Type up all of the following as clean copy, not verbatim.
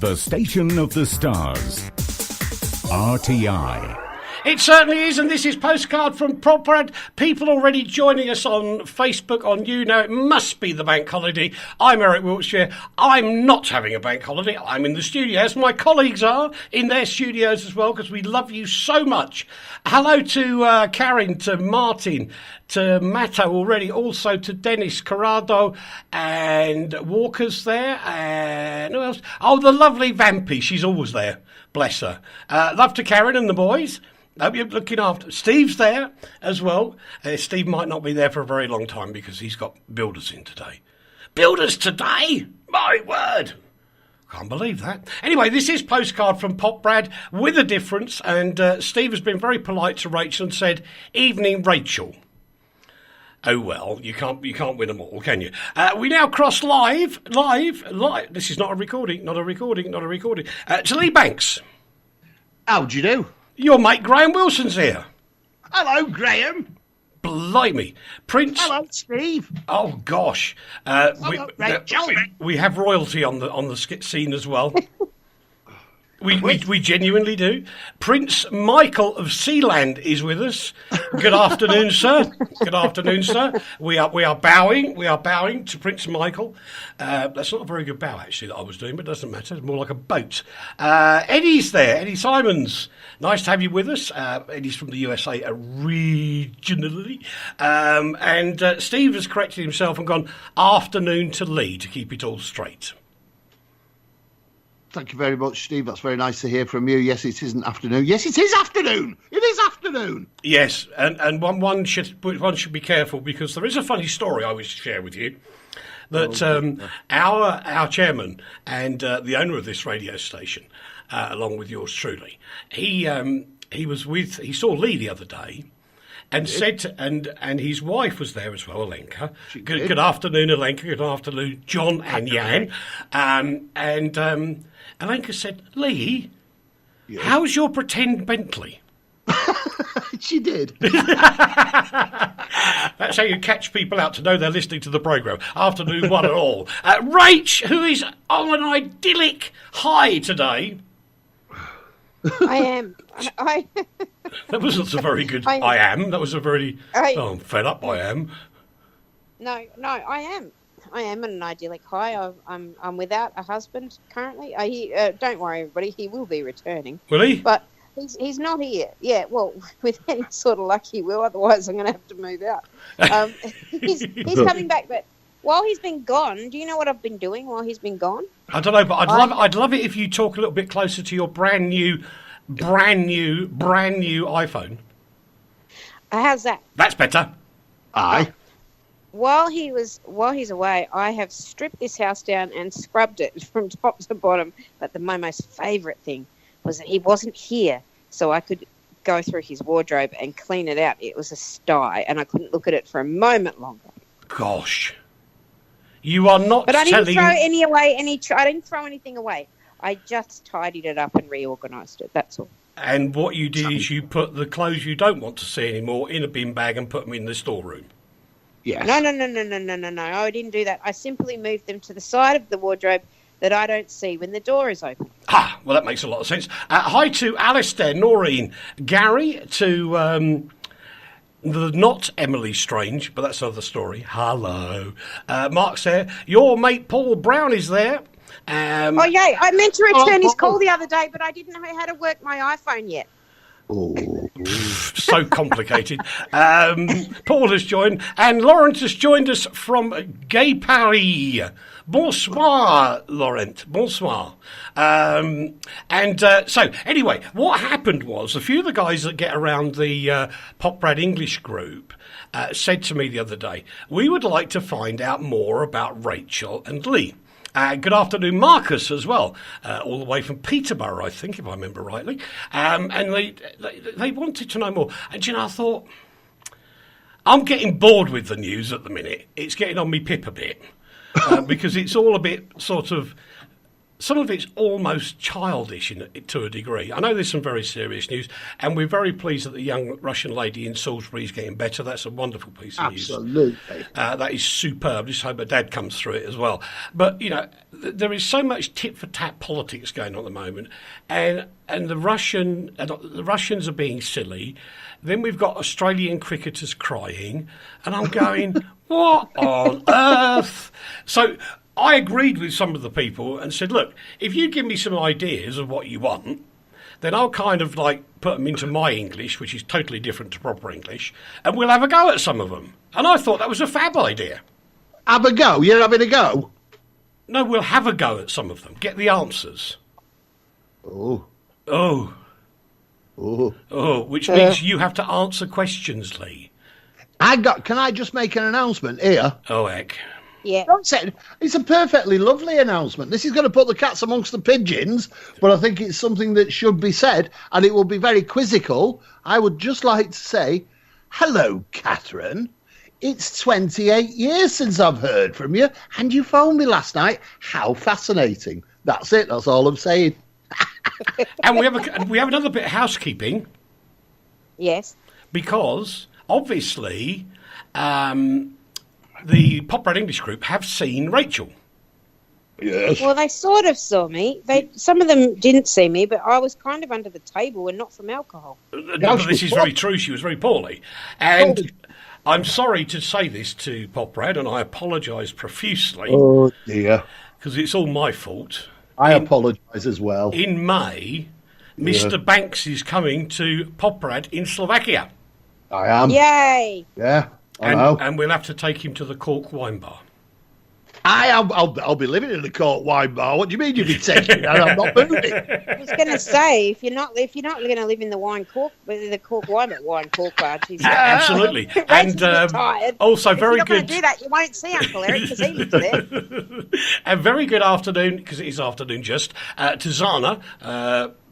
The station of the stars. RTI. It certainly is, and this is Postcard from Poprad. People already joining us on Facebook, on you now. It must be the bank holiday. I'm Eric Wiltshire. I'm not having a bank holiday. I'm in the studios. My colleagues are in their studios as well, because we love you so much. Hello to Karen, to Martin, to Matto already, also to Dennis Corrado, and Walker's there, and who else? Oh, the lovely Vampy. She's always there. Bless her. Love to Karen and the boys. Hope you're looking after. Steve's there as well. Steve might not be there for a very long time because he's got builders in today. Builders today? My word. Can't believe that. Anyway, this is Postcard from Poprad with a difference, and Steve has been very polite to Rachel and said, "Evening, Rachel." Oh well, you can't win them all, can you? We now cross live. This is not a recording. To Lee Banks. How do you do? Your mate Graham Wilson's here. Hello, Graham. Blimey. Prince... Hello, Steve. Oh, gosh. Hello, Rachel. We have royalty on the skit scene as well. We genuinely do. Prince Michael of Sealand is with us. Good afternoon, sir. Good afternoon, sir. We are bowing to Prince Michael. That's not a very good bow, actually, that I was doing, but it doesn't matter. It's more like a boat. Eddie's there. Eddie Simons. Nice to have you with us. Eddie's from the USA originally. And Steve has corrected himself and gone afternoon to Lee to keep it all straight. Thank you very much, Steve. That's very nice to hear from you. Yes, it isn't afternoon. Yes, it is afternoon. It is afternoon. Yes, and one should be careful, because there is a funny story I wish to share with you. That our chairman and the owner of this radio station, along with yours truly, he saw Lee the other day. And said and his wife was there as well, Alenka. Good afternoon, Alenka. Good afternoon, John and Jan. And Alenka said, "Lee, how's your pretend Bentley?" She did. That's how you catch people out to know they're listening to the programme. Afternoon one and all. Rach, who is on an idyllic high today. I am. That wasn't a very good I am. That was a very... I'm fed up, I am. No, I am. I am an idyllic high. I'm without a husband currently. Don't worry, everybody. He will be returning. Will he? But he's not here. Yeah, well, with any sort of luck he will. Otherwise, I'm going to have to move out. He's coming back, but while he's been gone, do you know what I've been doing while he's been gone? I don't know, but I'd love it if you talk a little bit closer to your brand new iPhone. How's that? That's better. Aye. While he's away, I have stripped this house down and scrubbed it from top to bottom. But my most favourite thing was that he wasn't here, so I could go through his wardrobe and clean it out. It was a sty, and I couldn't look at it for a moment longer. Gosh. You are not But I didn't telling... throw any away. I didn't throw anything away. I just tidied it up and reorganised it. That's all. And what you did is you put the clothes you don't want to see anymore in a bin bag and put them in the storeroom. Yes. No. I didn't do that. I simply moved them to the side of the wardrobe that I don't see when the door is open. Ah, well, that makes a lot of sense. Hi to Alistair, Noreen, Gary, to... the not Emily Strange, but that's another story. Hello. Mark's there. Your mate Paul Brown is there. Oh, yay. I meant to return his call the other day, but I didn't know how to work my iPhone yet. Oh. So complicated. Paul has joined, and Laurent has joined us from Gay Paris. Bonsoir, Laurent. Bonsoir. So, anyway, what happened was a few of the guys that get around the Poprad English group said to me the other day, we would like to find out more about Rachel and Lee. Good afternoon, Marcus, as well, all the way from Peterborough, I think, if I remember rightly. And they wanted to know more. And, I thought, I'm getting bored with the news at the minute. It's getting on me pip a bit, because it's all a bit sort of some of it's almost childish to a degree. I know there's some very serious news, and we're very pleased that the young Russian lady in Salisbury is getting better. That's a wonderful piece of news. Absolutely. That is superb. Just hope her dad comes through it as well. But, there is so much tit-for-tat politics going on at the moment, and the Russians are being silly. Then we've got Australian cricketers crying, and I'm going, what on earth? So I agreed with some of the people and said, look, if you give me some ideas of what you want, then I'll kind of put them into my English, which is totally different to proper English, and we'll have a go at some of them. And I thought that was a fab idea. Have a go? You're having a go? No, we'll have a go at some of them. Get the answers. Oh. Oh. Oh. Oh, which means you have to answer questions, Lee. Can I just make an announcement here? Oh, heck. Yeah. It's a perfectly lovely announcement. This is going to put the cats amongst the pigeons, but I think it's something that should be said, and it will be very quizzical. I would just like to say, hello, Catherine. It's 28 years since I've heard from you, and you phoned me last night. How fascinating. That's it. That's all I'm saying. And we have another bit of housekeeping. Yes. Because, obviously, the Poprad English group have seen Rachel. Yes. Well, they sort of saw me. Some of them didn't see me, but I was kind of under the table and not from alcohol. No, but this is very true. She was very poorly. And I'm sorry to say this to Poprad, and I apologise profusely. Oh, dear. Because it's all my fault. I apologise as well. In May, Mr. Banks is coming to Poprad in Slovakia. I am. Yay! Yeah, I know. And we'll have to take him to the Cork Wine Bar. I'll be living in the Cork Wine Bar. What do you mean you'll be taking me? I'm not moving. I was going to say, if you're not going to live in the Cork Wine Bar, geez. Absolutely. And also very if you're not good. going to do that, you won't see Uncle Eric because he lives there. And very good afternoon, because it is afternoon just, to Zana.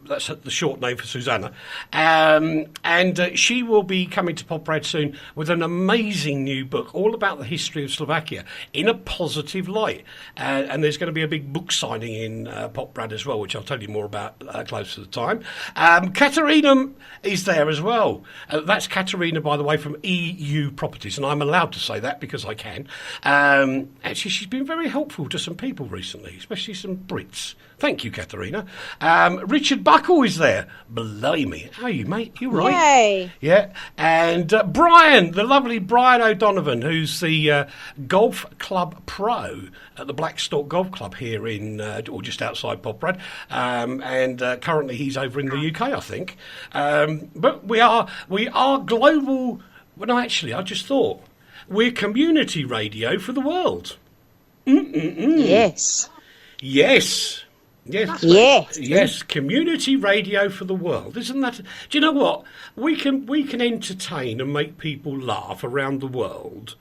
That's the short name for Susanna. And she will be coming to Poprad soon with an amazing new book all about the history of Slovakia in a positive light. And there's going to be a big book signing in Poprad as well, which I'll tell you more about close to the time. Katerina is there as well. That's Katerina, by the way, from EU Properties. And I'm allowed to say that because I can. Actually, she's been very helpful to some people recently, especially some Brits. Thank you, Katerina. Richard Buckle is there. Blimey. How are you, mate? You right? Yay. Yeah. And Brian, the lovely Brian O'Donovan, who's the golf club pro at the Blackstock Golf Club here in, or just outside Poprad. And currently he's over in the UK, I think. But we are global. Well, no, actually, I just thought we're community radio for the world. Yes. Yes. Yes. Yes. Yes. Community radio for the world. Isn't that? Do you know what? We can entertain and make people laugh around the world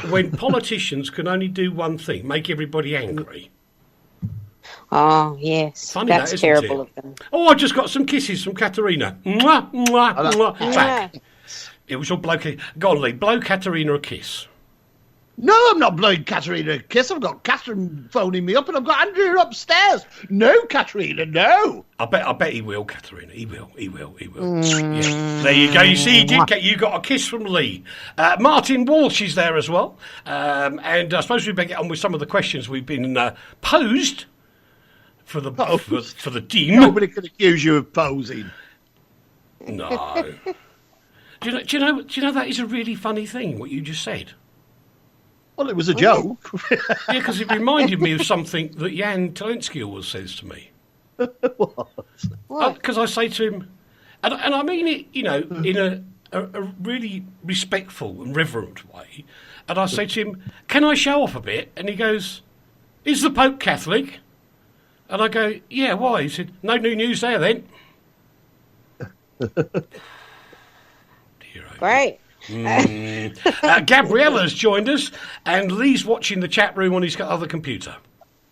when politicians can only do one thing: make everybody angry. Oh yes, Funny that's that, isn't terrible it? of them. Oh, I just got some kisses from Katerina. Mwah, mwah, mwah. Back. It was your bloke. Go on, Lee. Blow Katerina a kiss. No, I'm not blowing Katerina a kiss. I've got Catherine phoning me up, and I've got Andrew upstairs. No, Katerina, no. I bet he will, Katerina. He will. Yeah. There you go. You see, you got a kiss from Lee. Martin Walsh is there as well. And I suppose we better get on with some of the questions we've been posed for the team. Nobody can accuse you of posing. No. Do you know that is a really funny thing, what you just said? Well, it was a joke. Yeah, because it reminded me of something that Jan Telensky always says to me. What? Because I say to him, and I mean it, in a really respectful and reverent way, and I say to him, can I show off a bit? And he goes, is the Pope Catholic? And I go, yeah, why? He said, no new news there then. Great. Gabriella's joined us, and Lee's watching the chat room on his other computer.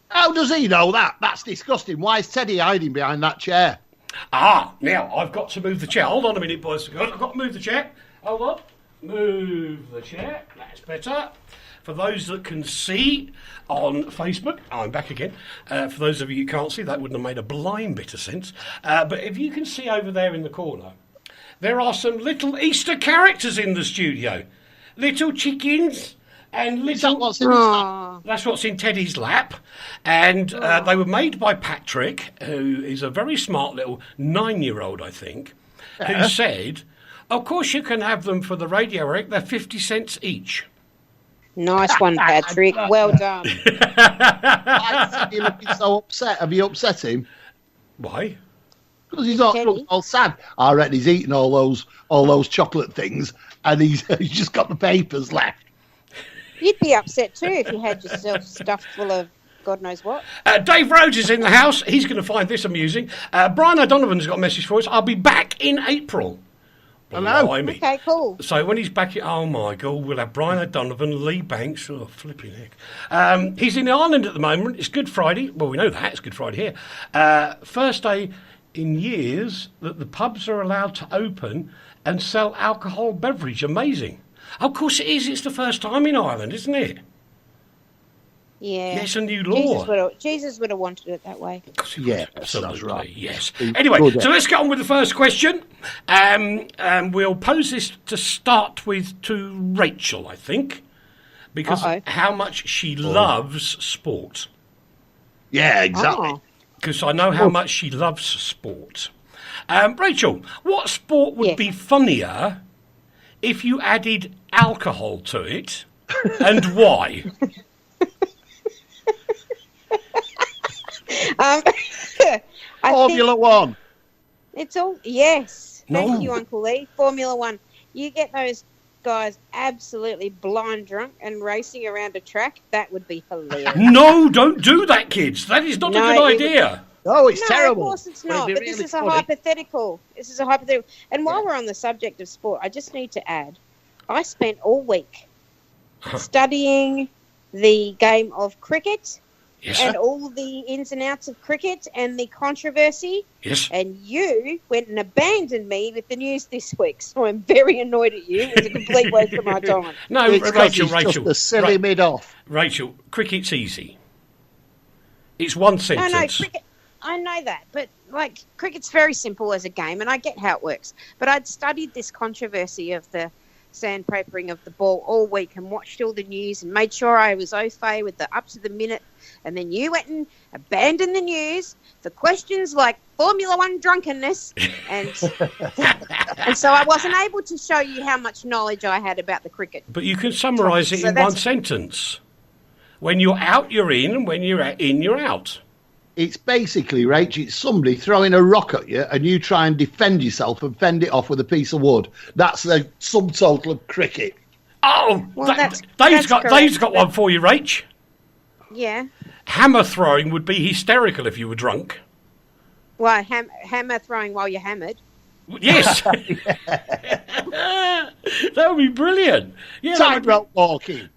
How does he know that? That's disgusting. Why is Teddy hiding behind that chair? Now I've got to move the chair. Hold on a minute, boys. I've got to move the chair. Hold on. Move the chair. That's better. For those that can see on Facebook, I'm back again. For those of you who can't see, that wouldn't have made a blind bit of sense. But if you can see over there in the corner, there are some little Easter characters in the studio. Little chickens and little... That's what's in Teddy's lap. And they were made by Patrick, who is a very smart little 9-year-old, I think, who said, of course you can have them for the radio, Eric. They're 50 cents each. Nice one, Patrick. Well done. Why is he looking so upset? Have you upset him? Why? Because he's all sad. I reckon he's eating all those chocolate things, and he's just got the papers left. You'd be upset too if you had yourself stuffed full of God knows what. Dave Rhodes is in the house. He's going to find this amusing. Brian O'Donovan's got a message for us. I'll be back in April. Hello. Okay, cool. So when he's back, oh my God, we'll have Brian O'Donovan, Lee Banks, flipping heck. He's in Ireland at the moment. It's Good Friday. Well, we know that. It's Good Friday here. First day in years that the pubs are allowed to open and sell alcohol beverage. Amazing. Of course it is. It's the first time in Ireland, isn't it? Yeah. It's a new law. Jesus would have wanted it that way. Yeah, absolutely. that's right. Yes. Anyway, so let's get on with the first question. We'll pose this to start with to Rachel, I think, because how much she loves sport. Yeah, exactly. Because I know how much she loves sport. Rachel, what sport would be funnier if you added alcohol to it, and why? Formula One. It's all yes. No. Thank you, Uncle Lee. Formula One. You get those guys absolutely blind drunk and racing around a track. That would be hilarious. No, don't do that, kids. That is not a good idea. Oh, it's terrible. Of course it's not. But this is a hypothetical. This is a hypothetical. And while we're on the subject of sport, I just need to add, I spent all week studying the game of cricket. Yes. And all the ins and outs of cricket and the controversy. Yes. And you went and abandoned me with the news this week, so I'm very annoyed at you. It's a complete waste of my time. No, it's Rachel. Just a silly mid-off. Rachel, cricket's easy. It's one sentence. No, cricket. I know that, but cricket's very simple as a game, and I get how it works. But I'd studied this controversy of the sandpapering of the ball all week and watched all the news and made sure I was au fait with the up to the minute. And then you went and abandoned the news for questions like Formula One drunkenness. And so I wasn't able to show you how much knowledge I had about the cricket. But you can summarise it in one sentence. When you're out, you're in, and when you're in, you're out. It's basically, Rach, it's somebody throwing a rock at you and you try and defend yourself and fend it off with a piece of wood. That's the subtotal of cricket. Oh, well, Dave's got one for you, Rach. Yeah. Hammer throwing would be hysterical if you were drunk. Well, hammer throwing while you're hammered. Yes. That would be brilliant. Yeah, tightrope walking.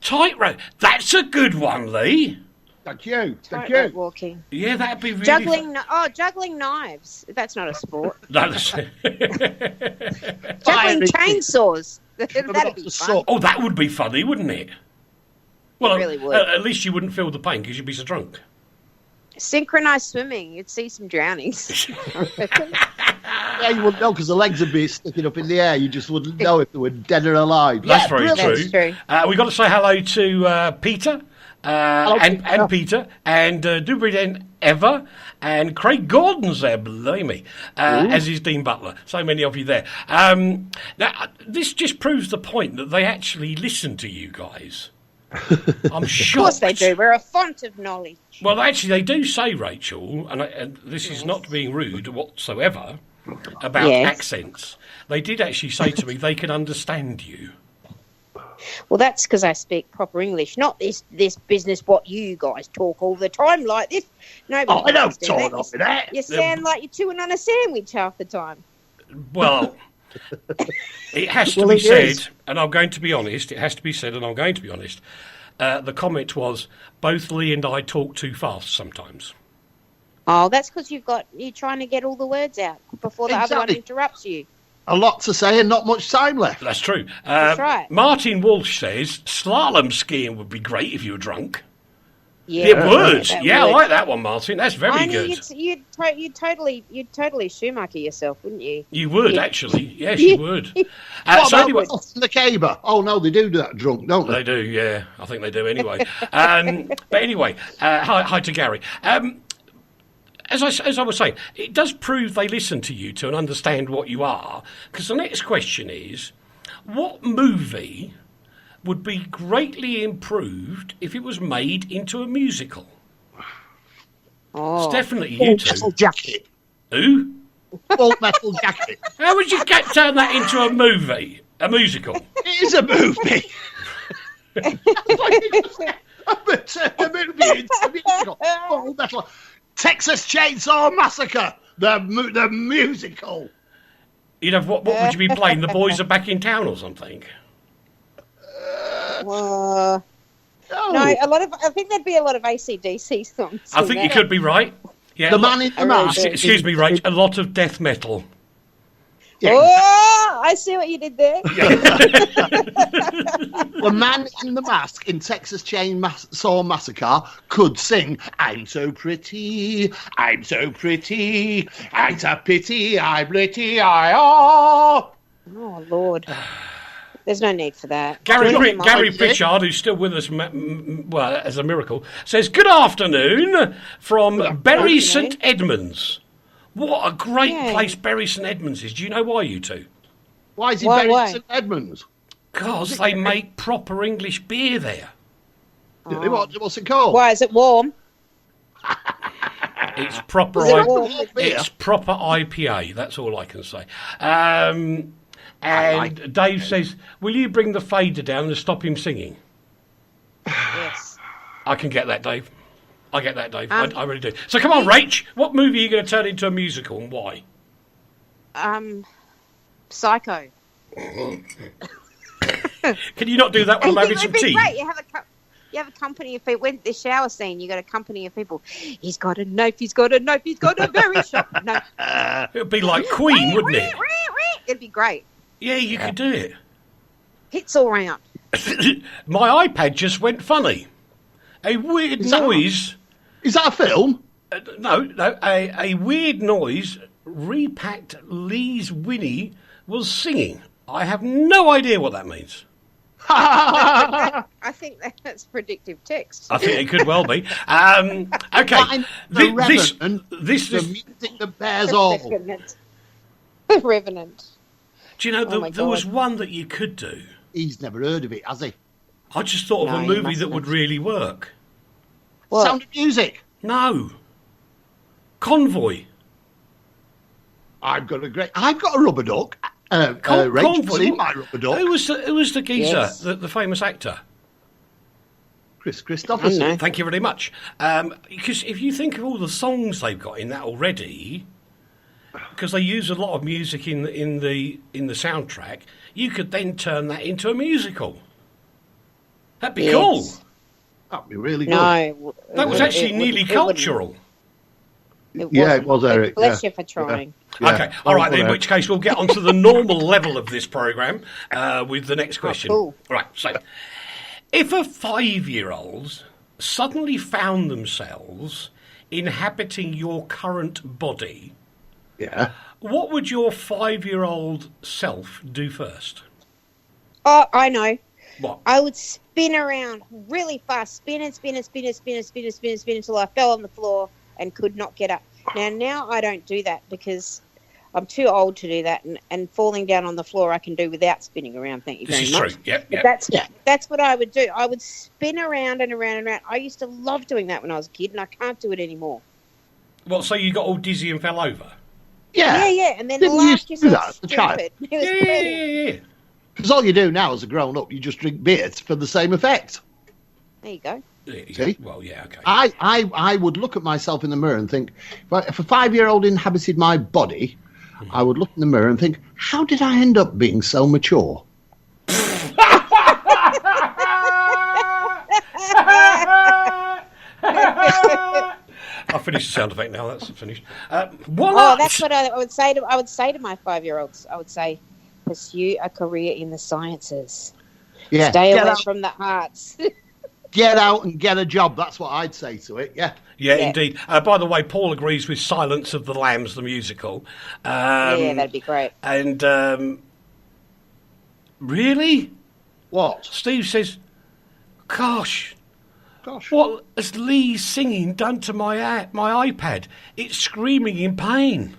Tightrope. That's a good one, Lee. Thank you. Tightrope walking. Yeah, that'd be really juggling. Juggling knives. That's not a sport. No, that's juggling chainsaws. That'd be fun. Oh, that would be funny, wouldn't it? Well, it really would. At least you wouldn't feel the pain because you'd be so drunk. Synchronised swimming. You'd see some drownings. Yeah, you wouldn't know because the legs would be sticking up in the air. You just wouldn't know if they were dead or alive. That's very true. That's true. We've got to say hello to Peter. Hello, Peter and Dubriden Eva and Craig Gordon's there, believe me, as is Dean Butler. So many of you there. Now, this just proves the point that they actually listen to you guys. I'm shocked. Of course they do. We're a font of knowledge. Well, actually, they do say, Rachel, and this is not being rude whatsoever, about accents. They did actually say to me they can understand you. Well, that's because I speak proper English, not this business what you guys talk all the time like this. Nobody I don't talk like that. You sound like you're chewing on a sandwich half the time. Well, it has to be said, and I'm going to be honest, it has to be said, and I'm going to be honest. The comment was, both Lee and I talk too fast sometimes. Oh, that's because you're trying to get all the words out before the other one interrupts you. A lot to say and not much time left. That's true. That's right. Martin Walsh says slalom skiing would be great if you were drunk. Yeah, It would. that Yeah, I would. like that one, Martin. That's very I know good. you'd totally Schumacher yourself, wouldn't you? You would, actually. Yes, you would. What So about anyway, the caber? Oh, no, they do that drunk, don't they? they do, yeah. I think they do anyway. But anyway, hi to Gary. As I was saying, it does prove they listen to you two and understand what you are. Because the next question is, what movie would be greatly improved if it was made into a musical? Oh, It's definitely you Full Metal two. Jacket. Who? Full Metal Jacket. How would you turn that into a movie? A musical? It is a movie. A movie into a musical. Full Metal. Texas Chainsaw Massacre. The musical. You'd have what would you be playing? The Boys Are Back in Town or something? No. I think there'd be a lot of AC/DC songs. I think you could be right. Yeah. The Man in the Mask. Excuse me, Rach. A lot of death metal. Yeah. Oh, I see what you did there. The Man in the Mask in Texas Chainsaw Massacre could sing, I'm so pretty, I'm so pretty, it's a pity, I'm pretty, Oh, Lord. There's no need for that. Gary Mike, Pritchard, who's still with us, well, as a miracle, says, good afternoon from Bury St Edmunds. What a great place Bury St Edmunds is. Do you know why, you two? Why is he Why? buried in St Edmunds? Because they make proper English beer there. What's it called? Why is it warm? It's proper. Is it warm beer? It's proper IPA. That's all I can say. And Dave says, "Will you bring the fader down and stop him singing?" Yes. I can get that, Dave. I get that, Dave. I really do. So come on, Rach. What movie are you going to turn into a musical and why? Psycho. Can you not do that when I'm having It some would be tea? great. You have a company of people. When the shower scene, you got a company of people. He's got a knife. He's got a knife. He's got a very sharp knife. It would be like Queen, wouldn't it? It'd be great. Yeah, you could do it. Hits all round. My iPad just went funny. A weird noise. Is that a film? No. A weird noise. Repacked Lee's Winnie was singing. I have no idea what that means. I think that's predictive text. I think it could well be. Okay. The Revenant, This. the music that bears all. Revenant. Do you know Oh my there was God. one that you could do? He's never heard of it, has he? I just thought of No, a you movie mustn't that would have. really work. What? Sound of Music. No. Convoy. I've got a rubber duck. Rach, Convoy. see my rubber duck. Who was the geezer, Yes. the famous actor? Chris I don't Christopherson. know. Thank you very much. Because if you think of all the songs they've got in that already, because they use a lot of music in the soundtrack, you could then turn that into a musical. That'd be Yes. cool. That'd be really good. No. That was actually nearly cultural. Yeah, it was, Eric. Bless yeah. you for trying. Yeah. Okay, all right, then, in Whatever. which case we'll get onto the normal level of this programme with the next question. cool. Right, so if a 5-year-old suddenly found themselves inhabiting your current body, Yeah. what would your 5-year-old self do first? Oh, I know. What? I would spin around really fast, spin until I fell on the floor and could not get up. Now I don't do that because I'm too old to do that, and falling down on the floor I can do without spinning around. Thank you This very is much. true. Yep, But yep. that's what I would do. I would spin around and around and around. I used to love doing that when I was a kid, and I can't do it anymore. Well, so you got all dizzy and fell over? Yeah. Yeah, and then Didn't you laughed used to do yourself that as a child? stupid. It was Yeah. brilliant. Because all you do now as a grown up, you just drink beer for the same effect. There you go. See? Well, yeah, okay. I would look at myself in the mirror and think, if a 5-year-old inhabited my body, I would look in the mirror and think, how did I end up being so mature? I'll finish the sound effect now. That's finished. What? Oh, that's what I would say to. I would say to my 5-year-olds. I would say, pursue a career in the sciences. Yeah. Stay away from the arts. Get out and get a job. That's what I'd say to it. Yeah. Yeah, indeed. By the way, Paul agrees with Silence of the Lambs, the musical. Yeah, that'd be great. And really, What? Steve says, "Gosh, what has Lee's singing done to my iPad? It's screaming in pain."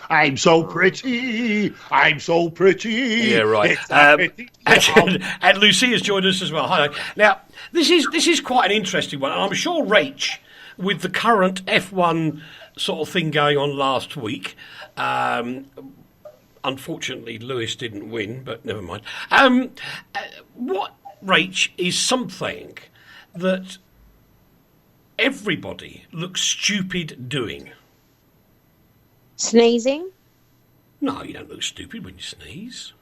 I'm so pretty. I'm so pretty. Yeah, right. And Lucia's joined us as well. Hi. Now, this is quite an interesting one. And I'm sure Rach, with the current F1 sort of thing going on last week, unfortunately Lewis didn't win, but never mind. What, Rach, is something that everybody looks stupid doing? Sneezing? No, you don't look stupid when you sneeze.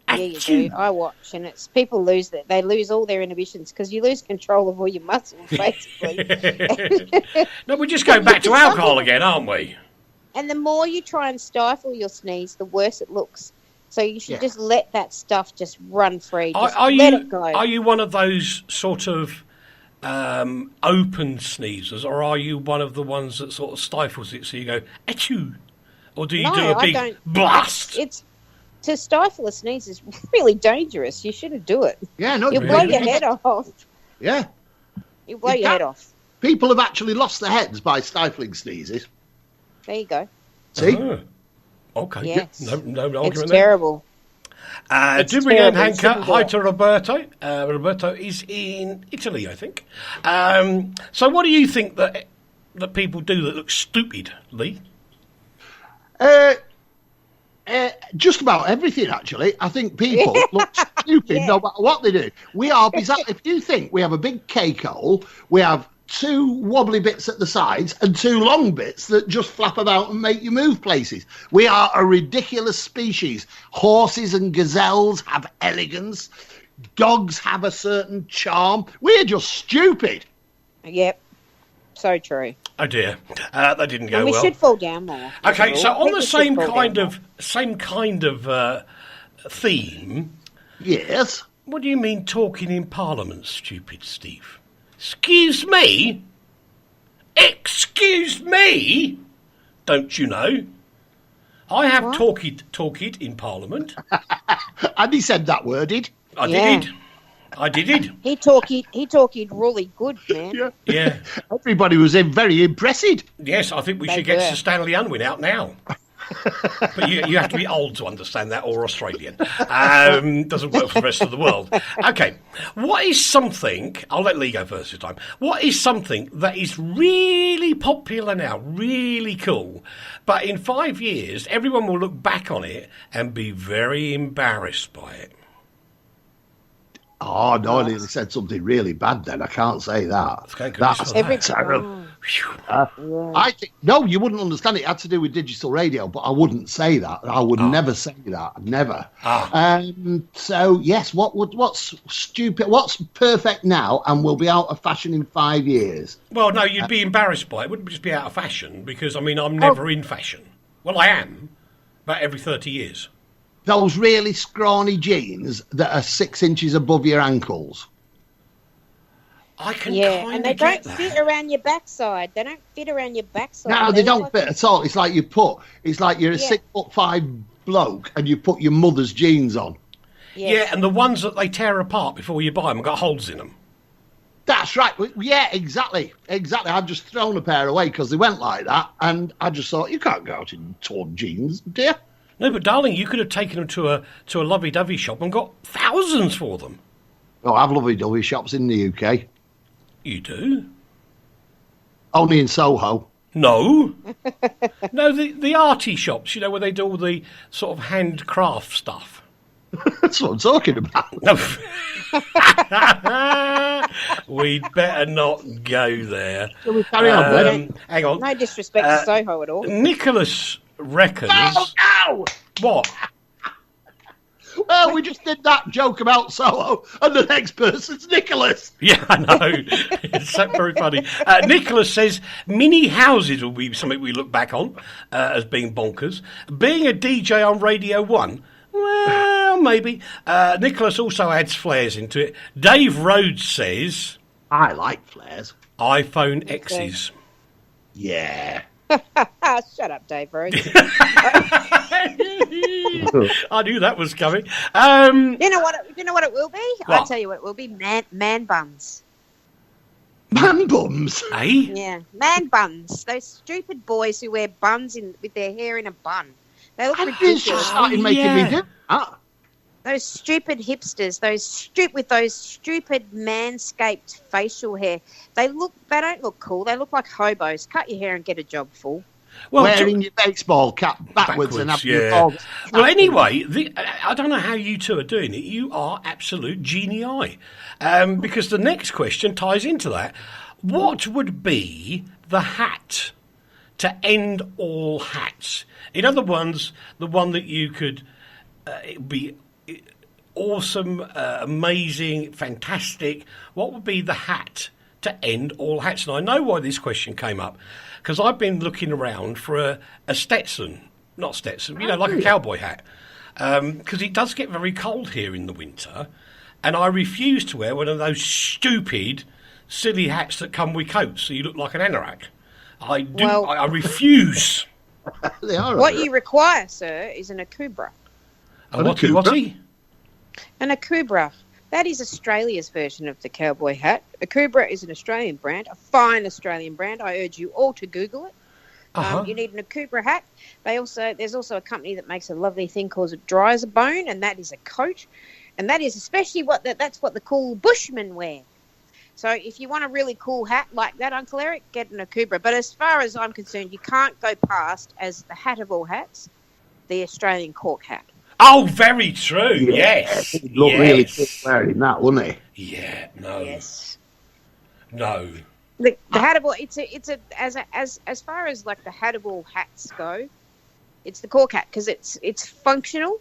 Yeah, you do. I watch, and it's people lose that. They lose all their inhibitions because you lose control of all your muscles, basically. No, we're just going back to alcohol again, aren't we? And the more you try and stifle your sneeze, the worse it looks. So you should just let that stuff just run free. Just let it go. Are you one of those sort of open sneezers, or are you one of the ones that sort of stifles it so you go, achoo? Or do you do a big blast? It's to stifle a sneeze is really dangerous. You shouldn't do it. Yeah, no, you'll blow your head off. Yeah, you blow your head off. People have actually lost their heads by stifling sneezes. There you go. See? Okay. Yes. No argument. It's terrible. Do bring in Hanka. Hi to Roberto. Roberto is in Italy, I think. So, what do you think that people do that looks stupid, Lee? Just about everything, actually. I think people look stupid no matter what they do. We are bizarre. If you think we have a big cake hole, we have 2 wobbly bits at the sides and 2 long bits that just flap about and make you move places. We are a ridiculous species. Horses and gazelles have elegance. Dogs have a certain charm. We're just stupid. Yep. So true. Oh dear, that didn't go and we well. should fall down more. Okay, so on the same kind of theme. Yes. What do you mean talking in Parliament, stupid Steve? Excuse me? Excuse me? Don't you know? I have talkied in Parliament. And he said that worded. I did. He talkied really good, man. Yeah. Everybody was very impressed. Yes, I think we should get Sir Stanley Unwin out now. But you have to be old to understand that, or Australian. Doesn't work for the rest of the world. Okay, what is something, I'll let Lee go first this time, what is something that is really popular now, really cool, but in 5 years, everyone will look back on it and be very embarrassed by it? Oh, no, I nearly said something really bad then. I can't say that. That's terrible. I think, no, you wouldn't understand it. It had to do with digital radio, but I wouldn't say that. I would never say that. Never. So, yes, what's stupid? What's perfect now and will be out of fashion in 5 years? Well, no, you'd be embarrassed by it. It wouldn't just be out of fashion because, I mean, I'm never in fashion. Well, I am, but every 30 years. Those really scrawny jeans that are 6 inches above your ankles. I can kind of get that. And they don't fit around your backside. They don't fit around your backside. No, they don't fit at all. It's like you're a 6'5" bloke and you put your mother's jeans on. Yes. Yeah, and the ones that they tear apart before you buy them have got holes in them. That's right. Yeah, exactly. I've just thrown a pair away because they went like that, and I just thought, you can't go out in torn jeans, dear. No, but darling, you could have taken them to a lovey-dovey shop and got thousands for them. Oh, I have lovey-dovey shops in the UK. You do? Only in Soho. No. No, the arty shops, you know, where they do all the sort of handcraft stuff. That's what I'm talking about. No. We'd better not go there. Shall we carry on then? Hang on. No disrespect to Soho at all. Nicholas reckons... No! What? Well, we just did that joke about Soho, and the next person's Nicholas. Yeah, I know. It's so very funny. Nicholas says mini houses will be something we look back on as being bonkers. Being a DJ on Radio 1, well, maybe. Nicholas also adds flares into it. Dave Rhodes says... I like flares. iPhone X's. Yeah. Shut up, Dave Rhodes. I knew that was coming. You know what it will be? What? I'll tell you what it will be. Man buns. Man bums. Eh? Yeah, man buns. Those stupid boys who wear buns with their hair in a bun. They look It's ridiculous. just started making me do that. Those stupid hipsters, with those stupid manscaped facial hair. They don't look cool. They look like hobos. Cut your hair and get a job, fool. Well, Wearing your baseball cap backwards and having your yeah. balls. Well, anyway, I don't know how you two are doing it. You are absolute genii. Because the next question ties into that. What would be the hat to end all hats? In other words, the one that you could be awesome, amazing, fantastic. What would be the hat to end all hats? And I know why this question came up, because I've been looking around for a Stetson, not Stetson, like a cowboy hat, because it does get very cold here in the winter, and I refuse to wear one of those stupid, silly hats that come with coats, so you look like an anorak. I do. Well- I refuse. They are. What you require, sir, is an akubra. What's he? An akubra. That is Australia's version of the cowboy hat. Akubra is an Australian brand, a fine Australian brand. I urge you all to Google it. You need an akubra hat. There's also a company that makes a lovely thing called a dry as a bone, and that is a coat, and that is especially that's what the cool bushmen wear. So if you want a really cool hat like that, Uncle Eric, get an akubra. But as far as I'm concerned, you can't go past, as the hat of all hats, the Australian cork hat. Oh, very true. Yes. He'd look really good wearing that, wouldn't he? Yeah. No. Yes. No. The hatable, as far as like the hatable hats go, it's the cork hat because it's functional.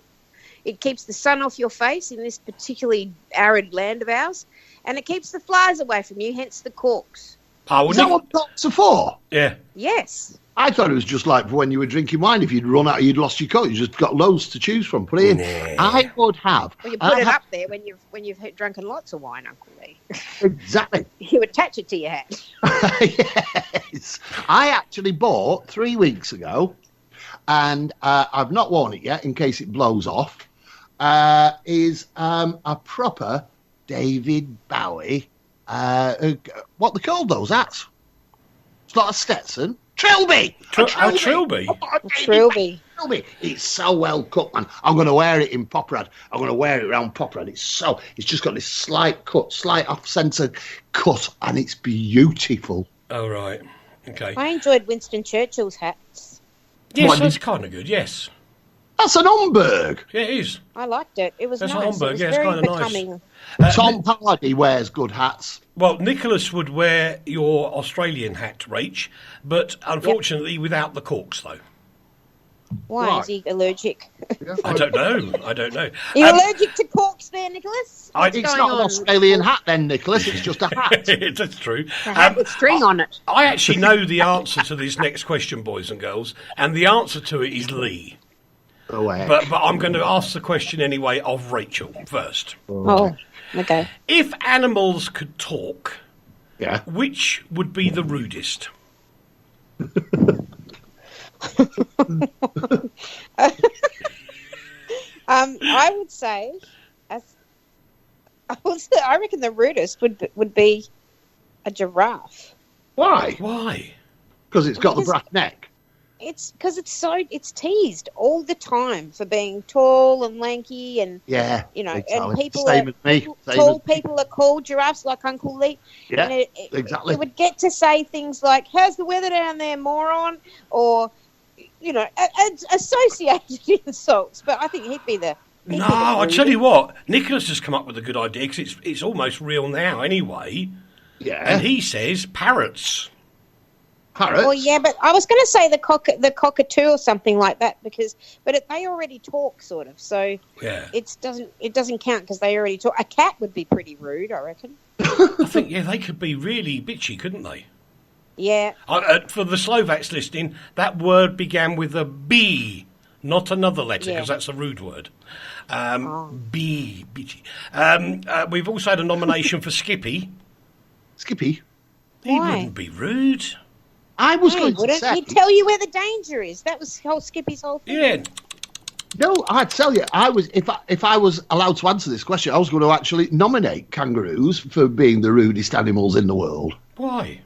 It keeps the sun off your face in this particularly arid land of ours, and it keeps the flies away from you. Hence the corks. Oh, Is that what corks are for? Yeah. Yes. I thought it was just like when you were drinking wine. If you'd run out, you'd lost your coat. You just got loads to choose from. Put it in. I would have. Well, you put it up there when you've drunken lots of wine, Uncle Lee. Exactly. You attach it to your hat. Yes. I actually bought 3 weeks ago, and I've not worn it yet in case it blows off. Is a proper David Bowie. What they call those hats? It's not a Stetson. Trilby! A Trilby? Trilby. Trilby. It's so well cut, man. I'm going to wear it in Poprad. I'm going to wear it around Poprad. It's just got this slight off-centre cut, and it's beautiful. Oh, right. Okay. I enjoyed Winston Churchill's hats. Yes, that's kind of good, yes. That's an Homburg. Yeah, it is. I liked it. It was That's nice. a Homburg, It was yeah, it's very kinda nice. becoming. Tom Hardy wears good hats. Well, Nicholas would wear your Australian hat, Rach, but unfortunately without the corks, though. Why Right. is he allergic? I don't know. Are you allergic to corks there, Nicholas? What's It's going not an on? Australian hat then, Nicholas. It's just a hat. That's true. A hat with string on it. I actually know the answer to this next question, boys and girls, and the answer to it is Lee. But I'm going to ask the question anyway of Rachel first. Oh, okay. If animals could talk, Yeah. which would be the rudest? I would say, I reckon the rudest would be a giraffe. Why? Why? Because it's got the brass neck. It's because it's teased all the time for being tall and lanky, and Yeah. and exactly. people Same are as me. Same tall as me. people are called giraffes, like Uncle Lee. Yeah, and exactly. It would get to say things like, "How's the weather down there, moron?" or associated insults. But I think he'd be the. No, I tell you what, Nicholas has come up with a good idea because it's almost real now anyway. Yeah. And he says parrots. Parrots. Well, yeah, but I was going to say the cockatoo or something like that but they already talk, sort of. So Yeah. it doesn't count because they already talk. A cat would be pretty rude, I reckon. I think, yeah, they could be really bitchy, couldn't they? Yeah. For the Slovaks listening, that word began with a B, not another letter, because that's a rude word. B, bitchy. We've also had a nomination for Skippy. Skippy. He Why? wouldn't be rude. I was No, going he to wouldn't. say... He'd tell you where the danger is. That was Skippy's whole thing. Yeah. No, I tell you, if I was allowed to answer this question, I was going to actually nominate kangaroos for being the rudest animals in the world. Why?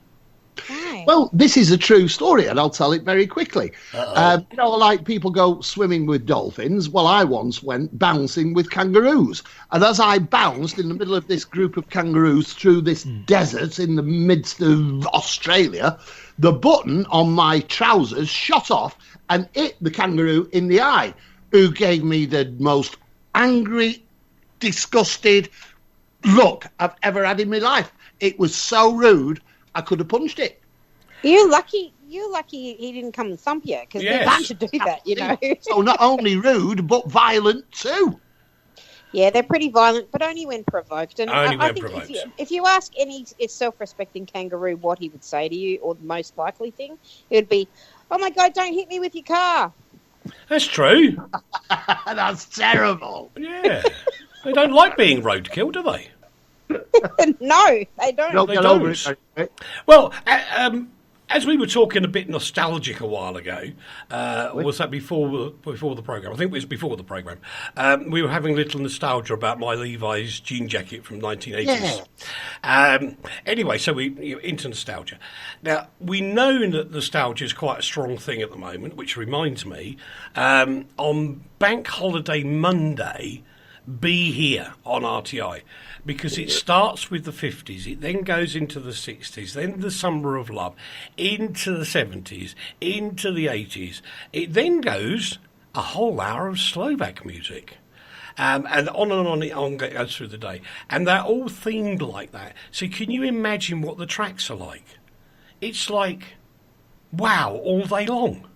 Why? Well, this is a true story, and I'll tell it very quickly. Like people go swimming with dolphins. Well, I once went bouncing with kangaroos. And as I bounced in the middle of this group of kangaroos through this desert in the midst of Australia, the button on my trousers shot off and hit the kangaroo in the eye, who gave me the most angry, disgusted look I've ever had in my life. It was so rude, I could have punched it. You're lucky he didn't come and thump you, because they're bound to do that, you know. So not only rude, but violent too. Yeah, they're pretty violent, but only when provoked. And Only I when think provoked. if you ask any self-respecting kangaroo what he would say to you, or the most likely thing, it would be, "Oh my God, don't hit me with your car." That's true. That's terrible. Yeah. They don't like being roadkill, do they? No, they don't. Don't They get don't. over it. Mate. Well, as we were talking a bit nostalgic a while ago, was that before the programme? I think it was before the programme. We were having a little nostalgia about my Levi's jean jacket from 1980s. Anyway, so you're into nostalgia. Now, we know that nostalgia is quite a strong thing at the moment, which reminds me, on Bank Holiday Monday, be here on RTI, because it starts with the 50s, it then goes into the 60s, then the Summer of Love, into the 70s, into the 80s. It then goes a whole hour of Slovak music. And on it goes through the day. And they're all themed like that. So can you imagine what the tracks are like? It's like, wow, all day long.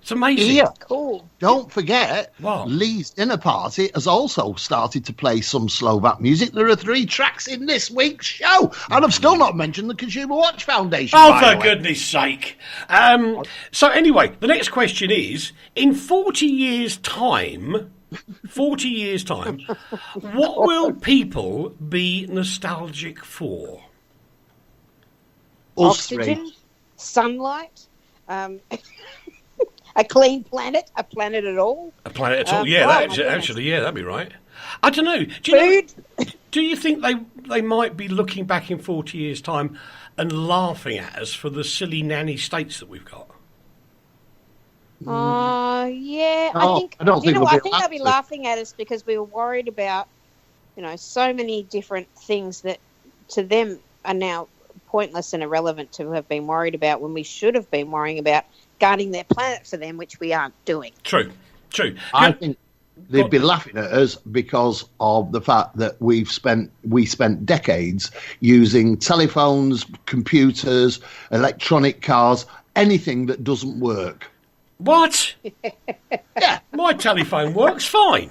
It's amazing. Yeah. Cool. Don't forget, What? Lee's Dinner Party has also started to play some Slovak music. There are 3 tracks in this week's show. And I've still not mentioned the Consumer Watch Foundation. Oh, by for the way. goodness sake. So anyway, the next question is, in 40 years' time, what will people be nostalgic for? Us 3. Oxygen, sunlight, a clean planet, a planet at all. A planet at all? Oh, Yeah, my goodness. actually, yeah, that'd be right. I don't know. Do you Food. Do you think they might be looking back in 40 years' time and laughing at us for the silly nanny states that we've got? Yeah. No, I don't think I we'll be think they'll be allowed to. laughing at us because we were worried about, so many different things that to them are now pointless and irrelevant to have been worried about, when we should have been worrying about guarding their planet for them, which we aren't doing. True. I think they'd be laughing at us because of the fact that we spent decades using telephones, computers, electronic cars, anything that doesn't work. What? Yeah. My telephone works fine.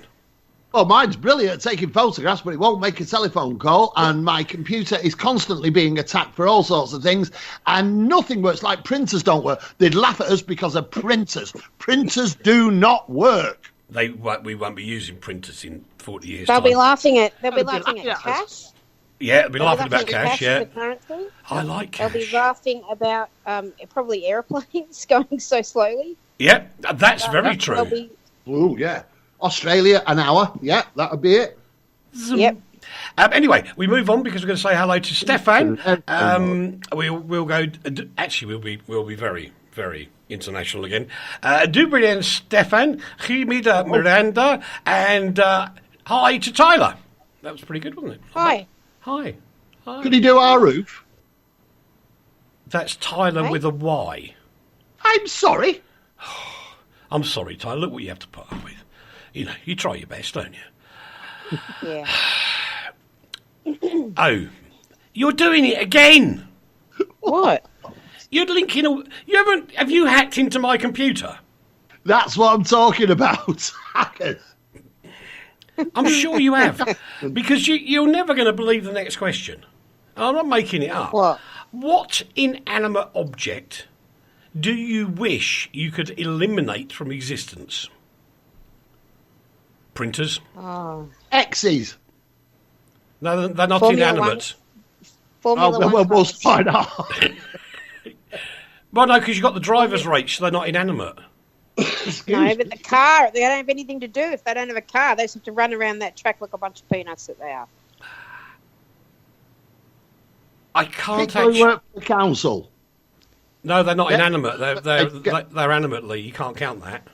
Well, mine's brilliant at taking photographs, but it won't make a telephone call. And my computer is constantly being attacked for all sorts of things. And nothing works. Like printers don't work. They'd laugh at us because of printers. Printers do not work. We won't be using printers in 40 years' They'll time. be laughing at laughing at cash. us. Yeah, they'll be They'll laughing be about cash, yeah. as a currency. I like They'll cash. be laughing about probably airplanes going so slowly. Yeah, that's very true. They'll be, Oh, yeah. Australia, an hour. Yeah, that would be it. yep. Anyway, we move on because we're going to say hello to Stefan. We'll go. Actually, we'll be very, very international again. Dubrian, Stefan, Jimida, Miranda, and hi to Tyler. That was pretty good, wasn't it? Hi. Hi. Could he do our roof? That's Tyler Hey? with a Y. I'm sorry. I'm sorry, Tyler. Look what you have to put up with. You try your best, don't you? Yeah. Oh, you're doing it again. What? You're linking. You haven't? Have you hacked into my computer? That's what I'm talking about. Hackers. I'm sure you have, because you're never going to believe the next question. I'm not making it up. What? What inanimate object do you wish you could eliminate from existence? Printers? Oh. X's. No, they're not Formula inanimate. Formula One. We'll cars. find out. Well, no, because you've got the driver's rate, so they're not inanimate. No, but the car, they don't have anything to do. If they don't have a car, they just have to run around that track like a bunch of peanuts that they are. I can't People who actually. work for the council. No, they're not Yeah. inanimate. They're animately. You can't count that.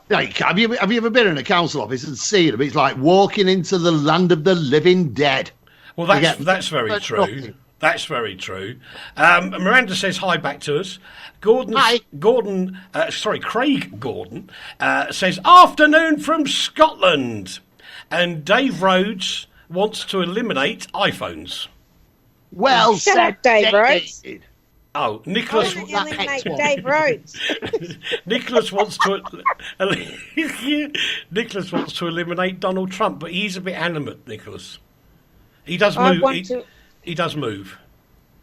Like, have you ever been in a council office and seen them? It's like walking into the land of the living dead. Well, Forget- that's very That's true. nothing. That's very true. Miranda says hi back to us. Hi. Craig Gordon says afternoon from Scotland, and Dave Rhodes wants to eliminate iPhones. Well Shut said, up, Dave Rhodes. David. Oh, I Nicholas. want to eliminate one. Dave Rhodes. Nicholas wants to. Nicholas wants to eliminate Donald Trump, but he's a bit animate. Nicholas. He does I move. want to. He does move.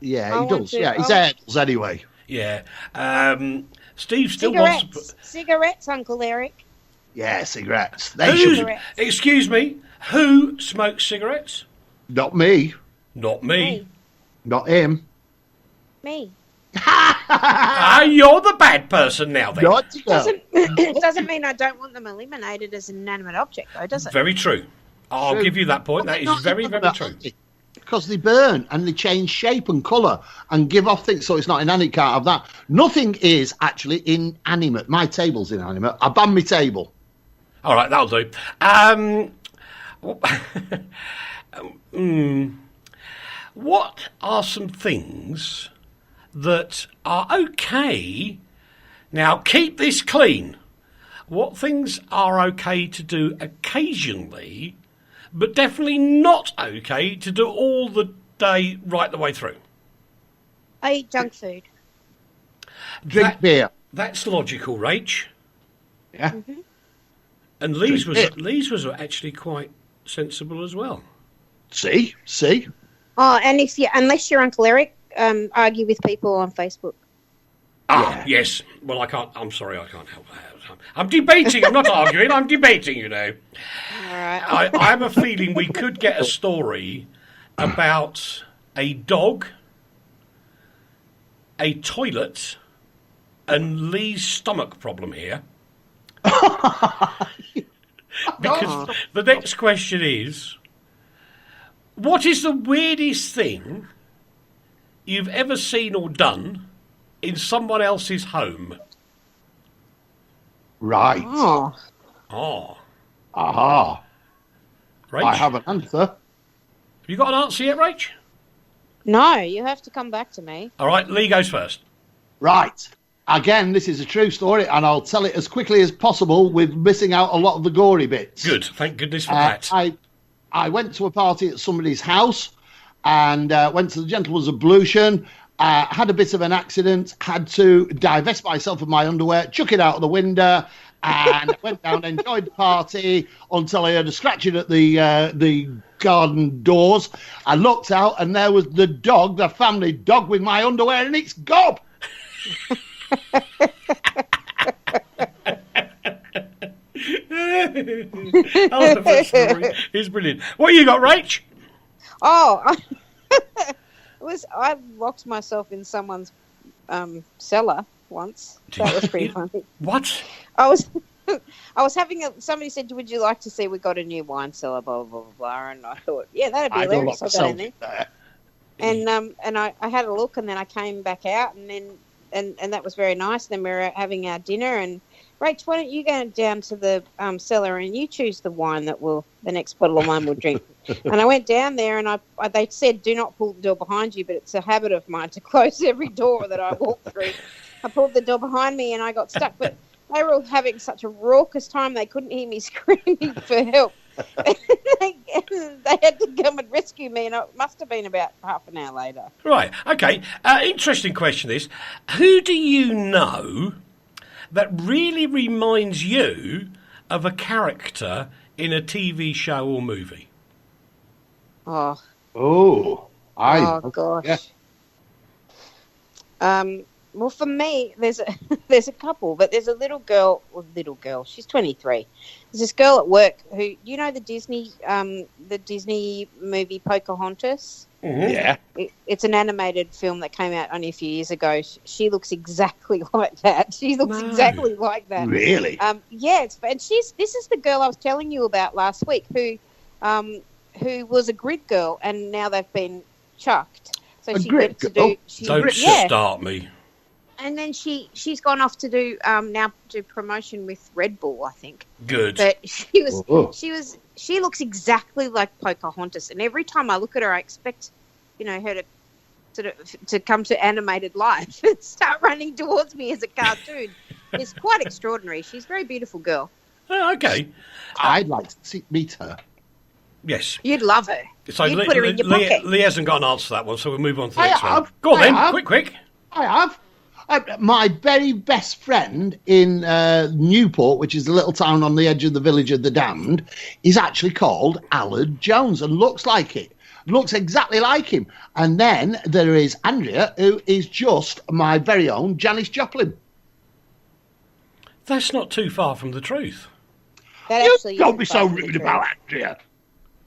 Yeah, I he want does. to- Yeah, he's I- animals anyway. Yeah. Steve still wants to. Cigarettes, Uncle Eric. Yeah, cigarettes. They Who, should. excuse me, who smokes cigarettes? Not me. Not me. Me. Not him. Me. Ah, you're the bad person now then. Not you. Doesn't mean I don't want them eliminated as an inanimate object, though, does it? Very true. I'll True. give you that point. That is very, very true. Because they burn and they change shape and colour and give off things, so it's not inanimate. Can't have that. Nothing is actually inanimate. My table's inanimate. I ban my table. All right, that'll do. What are some things that are okay? Now, keep this clean. What things are okay to do occasionally, but definitely not okay to do all the day, right the way through? I eat junk food. Drink beer. That's logical, Rach. Yeah. And Lee's Drink was actually quite sensible as well. See? Oh, and unless you're Uncle Eric, argue with people on Facebook. Ah, yes. Well, I can't. I'm sorry, I can't help that. I'm debating. I'm not arguing. I'm debating. You know. All right. I have a feeling we could get a story about a dog, a toilet, and Lee's stomach problem here. Because the next question is, what is the weirdest thing you've ever seen or done in someone else's home? Right. Oh. Oh, Aha. Rach? I have an answer. Have you got an answer yet, Rach? No, you have to come back to me. All right, Lee goes first. Right. Again, this is a true story, and I'll tell it as quickly as possible with missing out a lot of the gory bits. Good, thank goodness for that. I went to a party at somebody's house and went to the gentleman's ablution, had a bit of an accident, had to divest myself of my underwear, chuck it out of the window, and went down, enjoyed the party until I heard a scratching at the garden doors. I looked out, and there was the dog, the family dog, with my underwear in its gob. I love that story. It's brilliant. What you got, Rach? Oh, I locked myself in someone's cellar once. That was pretty funny. What? I was having somebody said, "Would you like to see we got a new wine cellar?" Blah blah blah blah. And I thought, yeah, that'd be I don't hilarious. lock I'll go in myself there. in there. And I had a look, and then I came back out, and then and that was very nice. Then we were having our dinner, and Rach, why don't you go down to the cellar and you choose the wine that the next bottle of wine we'll drink. And I went down there, and they said, do not pull the door behind you, but it's a habit of mine to close every door that I walk through. I pulled the door behind me, and I got stuck, but they were all having such a raucous time they couldn't hear me screaming for help. they had to come and rescue me, and it must have been about half an hour later. Right, okay. Interesting question is, who do you know that really reminds you of a character in a TV show or movie? Oh, Oh, gosh. Yeah. Well, for me, there's a couple, but there's a little girl. She's 23. There's this girl at work who, you know, the Disney movie Pocahontas. Mm-hmm. Yeah. It's an animated film that came out only a few years ago. She looks exactly like that. She looks exactly like that. Really? Yeah, and this is the girl I was telling you about last week, who was a grid girl, and now they've been chucked. So she went to do. Don't start me. And then she's gone off to do now do promotion with Red Bull, I think. Good. But she looks exactly like Pocahontas, and every time I look at her, I expect, her to sort of to come to animated life and start running towards me as a cartoon. It's quite extraordinary. She's a very beautiful girl. Oh, okay. I'd like to meet her. Yes. You'd love her. So You'd put her in your pocket. Lee hasn't got an answer to that one, so we'll move on to the I next one. have. Go on I then, have. quick. I have. My very best friend in Newport, which is a little town on the edge of the village of the Damned, is actually called Allard Jones and looks like it. Looks exactly like him. And then there is Andrea, who is just my very own Janis Joplin. That's not too far from the truth. That You actually don't isn't be so far from the rude truth. about Andrea.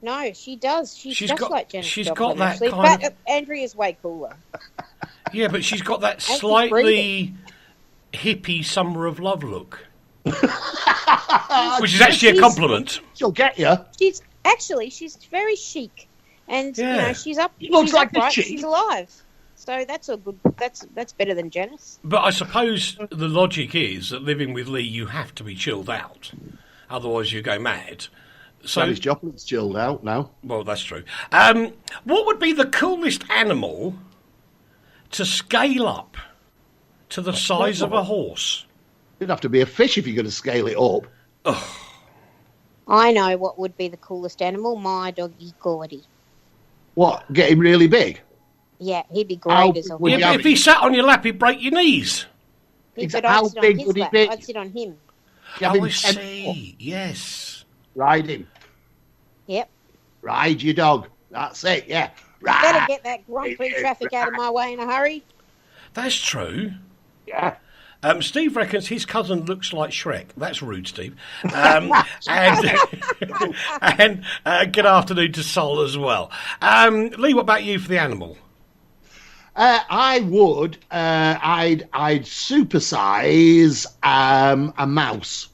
No, she does. She's just got- like Janis she's Joplin, got that actually. kind But Andrea's way cooler. Yeah, but she's got that she's slightly hippie Summer of Love look. Which is actually a compliment. She'll get you. She's very chic, and Yeah. she's up. Looks she's like a upright, chick. She's alive, so that's a good. That's better than Janis. But I suppose the logic is that living with Lee, you have to be chilled out. Otherwise, you go mad. So, Janis Joplin's chilled out now. well, that's true. What would be the coolest animal to scale up to the size of a horse? It'd have to be a fish if you're going to scale it up. I know what would be the coolest animal. My doggy Gordy. What? Get him really big? Yeah, he'd be How great as a would horse. you Yeah, have but if he sat on your lap, he'd break your knees. Yeah, Exactly. but I'd How sit on big his would he lap. be? I'd sit on him. You have Oh, him I 10 see. Yes. Ride him. Yep. Ride your dog. That's it, yeah. Ride. Better get that Grand Prix traffic out of my way in a hurry. That's true. Yeah. Steve reckons his cousin looks like Shrek. That's rude, Steve. And good afternoon to Sol as well. Lee, what about you for the animal? I would. I'd supersize a mouse.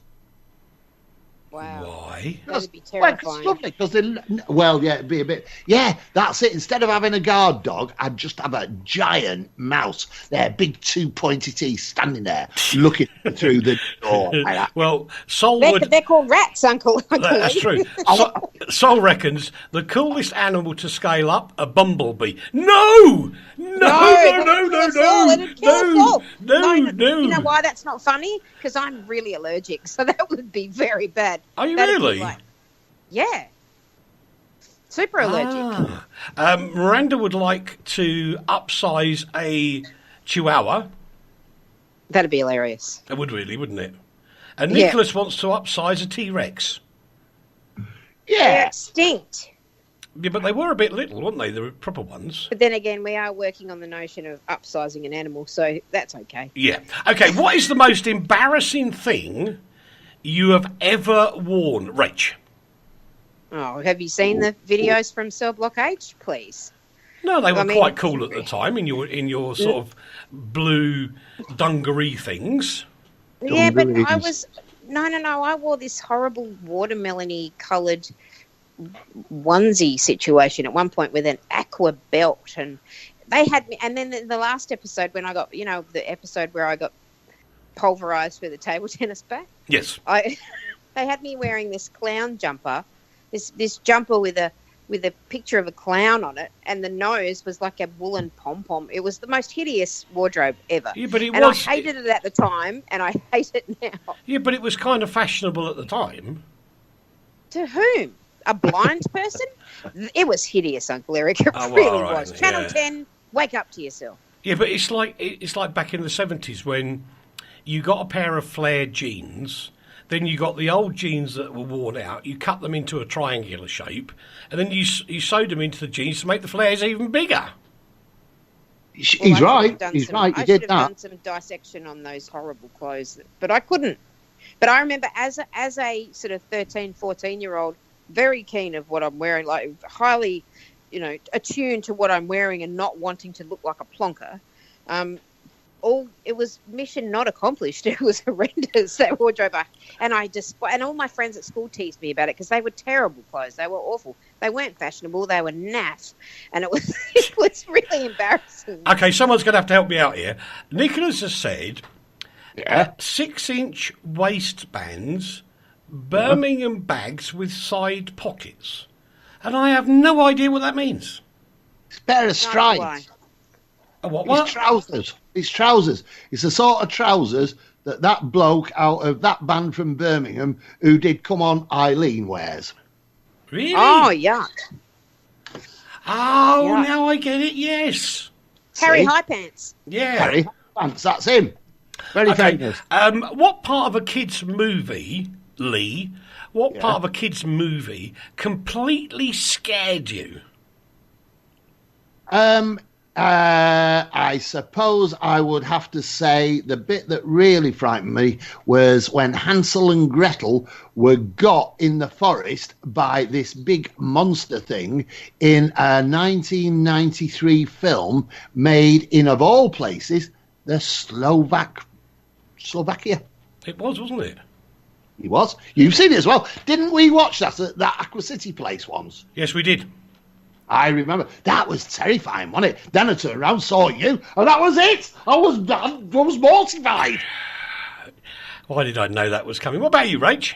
Wow. Why? That'd be Well, 'cause terrifying. it's lovely, 'cause it'd be a bit. Yeah, that's it. Instead of having a guard dog, I'd just have a giant mouse. Their big two pointy teeth standing there, looking through the door. Like that. Well, Sol would. They're called rats, Uncle. That's true. Sol reckons the coolest animal to scale up, a bumblebee. No! It'd kill us all. No. You know why that's not funny? Because I'm really allergic, so that would be very bad. Are you That'd be really? Yeah. Super allergic. Miranda would like to upsize a chihuahua. That'd be hilarious. It would really, wouldn't it? And Yeah. Nicholas wants to upsize a T-Rex. They're Yeah. extinct. Yeah, but they were a bit little, weren't they? They were proper ones. But then again, we are working on the notion of upsizing an animal, so that's okay. Yeah. Okay, what is the most embarrassing thing you have ever worn, Rach? Oh, have you seen the videos from Cell Block H, please? No, they were I mean- quite cool at the time in your sort of blue dungaree things. Yeah, but I Dungarees. was... No, I wore this horrible watermelon-y coloured onesie situation at one point with an aqua belt, and they had me. And then the last episode when I got, the episode where I got pulverized with a table tennis bat, Yes. they had me wearing this clown jumper, this jumper with a picture of a clown on it, and the nose was like a woolen pom pom. It was the most hideous wardrobe ever. Yeah, but it and was. I hated it at the time, and I hate it now. Yeah, but it was kind of fashionable at the time. To whom? a blind person. It was hideous, Uncle Eric. It Oh, well, really all right, was. Channel yeah. 10, wake up to yourself. Yeah, but it's like back in the 70s when you got a pair of flared jeans, then you got the old jeans that were worn out, you cut them into a triangular shape, and then you sewed them into the jeans to make the flares even bigger. He's right. He's right. He I did should have that. done some dissection on those horrible clothes, but I couldn't. But I remember as a sort of 13, 14-year-old, very keen of what I'm wearing, like highly, attuned to what I'm wearing and not wanting to look like a plonker. It was mission not accomplished. It was horrendous, that wardrobe. And all my friends at school teased me about it because they were terrible clothes. They were awful. They weren't fashionable. They were naff. And it was really embarrassing. Okay, someone's going to have to help me out here. Nicholas has said, Yeah. 6-inch waistbands, Birmingham bags with side pockets. And I have no idea what that means. It's a pair of Neither do stripes. I. A what? It's trousers. It's trousers. It's the sort of trousers that bloke out of that band from Birmingham who did Come On Eileen wears. Really? Oh, yuck. Oh, Yeah. now I get it, yes. Harry See? High Pants. Yeah. Harry Pants, that's him. Very Okay. famous. What part of a kid's movie, Lee, what Yeah. part of a kid's movie completely scared you? I suppose I would have to say the bit that really frightened me was when Hansel and Gretel were got in the forest by this big monster thing in a 1993 film made in, of all places, the Slovakia. It was, wasn't it? He was. You've seen it as well. Didn't we watch that at that Aqua City place once? Yes, we did. I remember. That was terrifying, wasn't it? Then I turned around, saw you, and that was it. I was mortified. Why did I know that was coming? What about you, Rach?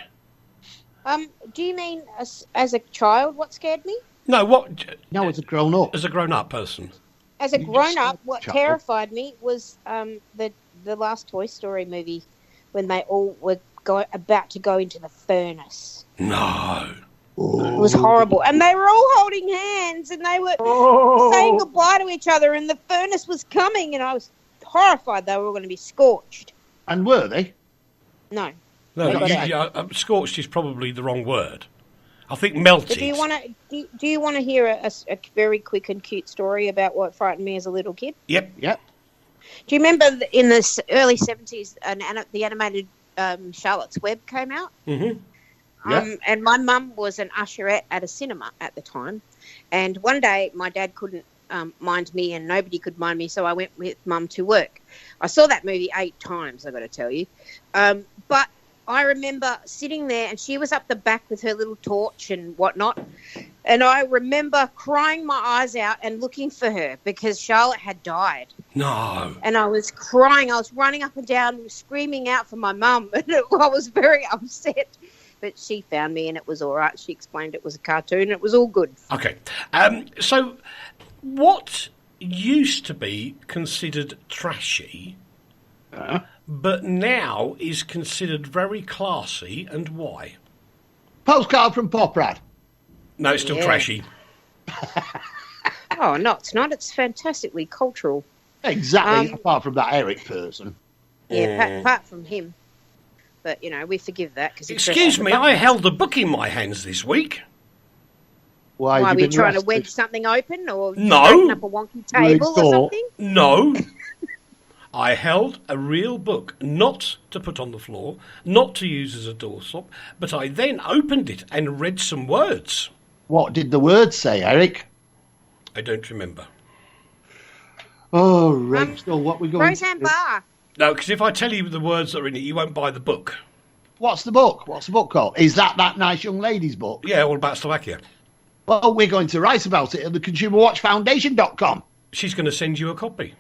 Do you mean as a child what scared me? No, what? Now as a grown-up. As a grown-up person. As a You just grown-up, said what child. terrified me was the last Toy Story movie when they all were about to go into the furnace. No. It was horrible. And they were all holding hands and they were saying goodbye to each other and the furnace was coming and I was horrified they were all going to be scorched. And were they? No. No, They got out. scorched is probably the wrong word. I think melted. But do you want to hear a very quick and cute story about what frightened me as a little kid? Yep. Yep. Do you remember in the early 70s the animated Charlotte's Web came out? Mm-hmm. Yeah. And my mum was an usherette at a cinema at the time. And one day my dad couldn't mind me and nobody could mind me, so I went with mum to work. I saw that movie 8 times, I've got to tell you. But I remember sitting there and she was up the back with her little torch and whatnot. And I remember crying my eyes out and looking for her because Charlotte had died. No. And I was crying. I was running up and down, screaming out for my mum. And I was very upset. But she found me and it was all right. She explained it was a cartoon. It was all good. Okay. So what used to be considered trashy, but now is considered very classy, and why? Postcard from Poprad. No, it's still Yeah. trashy. Oh, no, it's not. It's fantastically cultural. Exactly, apart from that Eric person. Yeah, apart from him. But, we forgive that. Excuse me, I held a book in my hands this week. Why Why, have were you you been trying to arrested? wedge something open or No. open up a wonky table or door. something? No. I held a real book, not to put on the floor, not to use as a doorstop, but I then opened it and read some words. What did the words say, Eric? I don't remember. Oh, Rachel, what we going Roseanne to do? Barr. No, because if I tell you the words that are in it, you won't buy the book. What's the book? What's the book called? Is that nice young lady's book? Yeah, all about Slovakia. Well, we're going to write about it at the consumerwatchfoundation.com. She's going to send you a copy.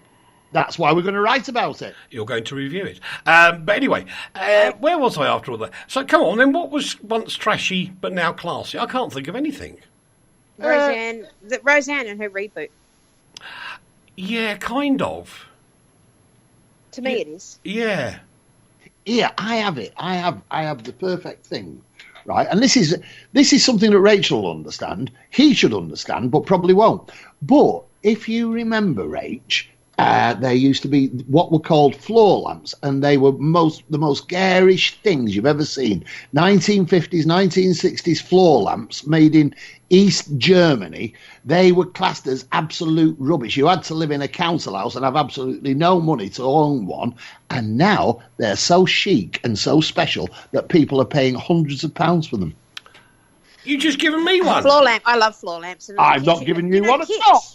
That's why we're going to write about it. You're going to review it. But anyway, where was I after all that? So come on, then what was once trashy but now classy? I can't think of anything. Roseanne and her reboot. Yeah, kind of. To me, it is. Yeah. Here, I have it. I have the perfect thing right? And this is something that Rachel will understand. He should understand, but probably won't. But if you remember, Rach, there used to be what were called floor lamps, and they were the most garish things you've ever seen. 1950s, 1960s floor lamps made in East Germany. They were classed as absolute rubbish. You had to live in a council house and have absolutely no money to own one. And now they're so chic and so special that people are paying hundreds of pounds for them. You just given me one. Floor lamp. I love floor lamps. And I'm not giving you one at all.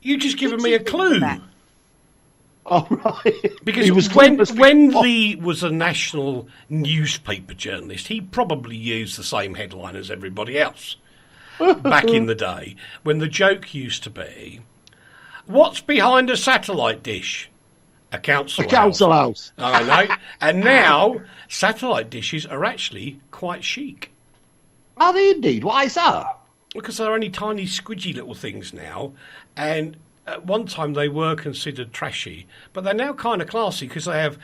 You just given me a clue. Oh, right. Because when Lee was a national newspaper journalist, he probably used the same headline as everybody else back in the day, when the joke used to be, what's behind a satellite dish? A council house. I know. And now, satellite dishes are actually quite chic. Are they indeed? Why is that? Because they're only tiny, squidgy little things now, and at one time they were considered trashy, but they're now kind of classy because they have,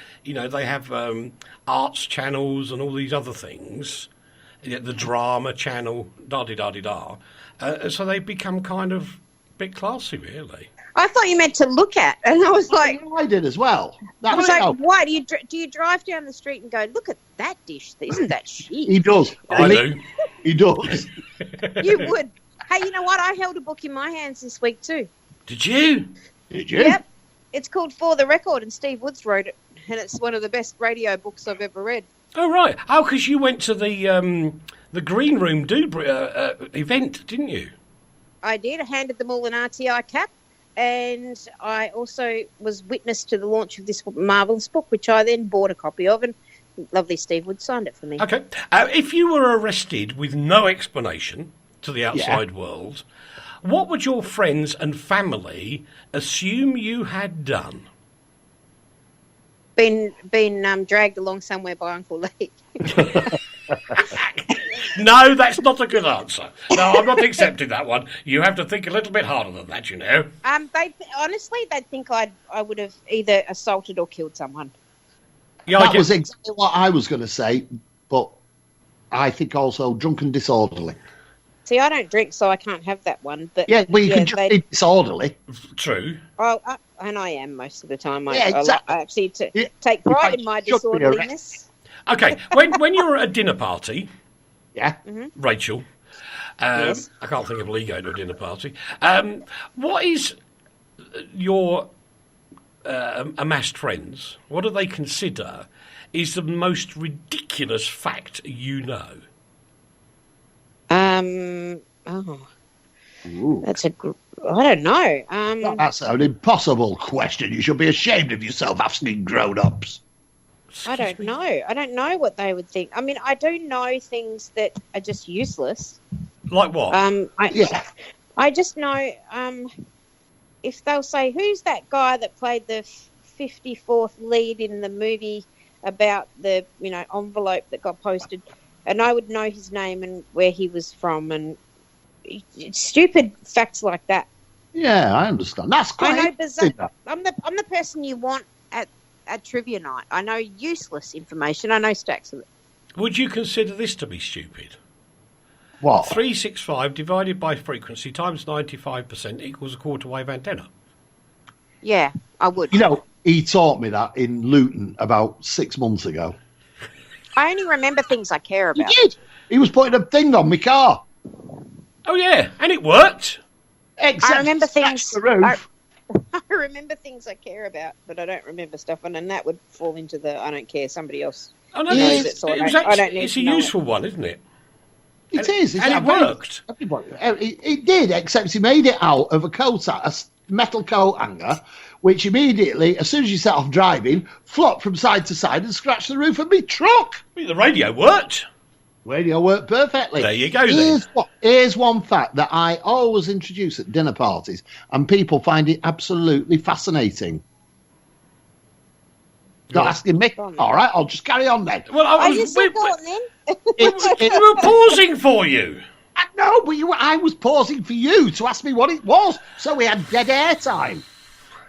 arts channels and all these other things, the drama channel, da-di-da-di-da. So they've become kind of a bit classy, really. I thought you meant to look at, and I was like... I did as well. I was like, why? Do you drive down the street and go, look at that dish? Isn't that chic? He does. I do. He does. You would. Hey, you know what? I held a book in my hands this week too. Did you? Yep. It's called For the Record, and Steve Woods wrote it, and it's one of the best radio books I've ever read. Oh, right. Oh, because you went to the Green Room event, didn't you? I did. I handed them all an RTI cap, and I also was witness to the launch of this marvellous book, which I then bought a copy of, and lovely Steve Woods signed it for me. Okay. If you were arrested with no explanation to the outside world, what would your friends and family assume you had done? Been dragged along somewhere by Uncle Lee. No, that's not a good answer. No, I'm not accepting that one. You have to think a little bit harder than that, you know. Honestly, they'd think I would have either assaulted or killed someone. Yeah, that was exactly what I was going to say, but I think also drunk and disorderly. See, I don't drink, so I can't have that one. But yeah, well, you can just be disorderly. True. Oh, and I am most of the time. I actually take pride in my disorderliness. Okay, when you're at a dinner party, Rachel, yes. I can't think of Lee going to a dinner party. What is your amassed friends? What do they consider is the most ridiculous fact you know? That's I don't know. That's an impossible question. You should be ashamed of yourself asking grown-ups. I don't know. I don't know what they would think. I mean, I do know things that are just useless. Like what? I just know if they'll say, who's that guy that played the 54th lead in the movie about the envelope that got posted, and I would know his name and where he was from, and stupid facts like that. Yeah, I understand. That's quite. I know bizarre. I'm the person you want at trivia night. I know useless information. I know stacks of it. Would you consider this to be stupid? What? 365 divided by frequency times 95% equals a quarter wave antenna. Yeah, I would. He taught me that in Luton about 6 months ago. I only remember things I care about. He did. He was putting a thing on my car. Oh, yeah, and it worked. Except I remember things. The roof. I remember things I care about, but I don't remember stuff, and then that would fall into the I don't care. Somebody else knows it, so I don't need it's to a know useful one, isn't it? It is. And it worked. It did, except he made it out of a metal coat hanger, which immediately, as soon as you set off driving, flopped from side to side and scratched the roof of my truck. The radio worked. Radio worked perfectly. There you go, then. Here's one fact that I always introduce at dinner parties, and people find it absolutely fascinating. Not asking me. All right, I'll just carry on then. Well, I just said go on then. We were pausing for you. No, but I was pausing for you to ask me what it was, so we had dead air time.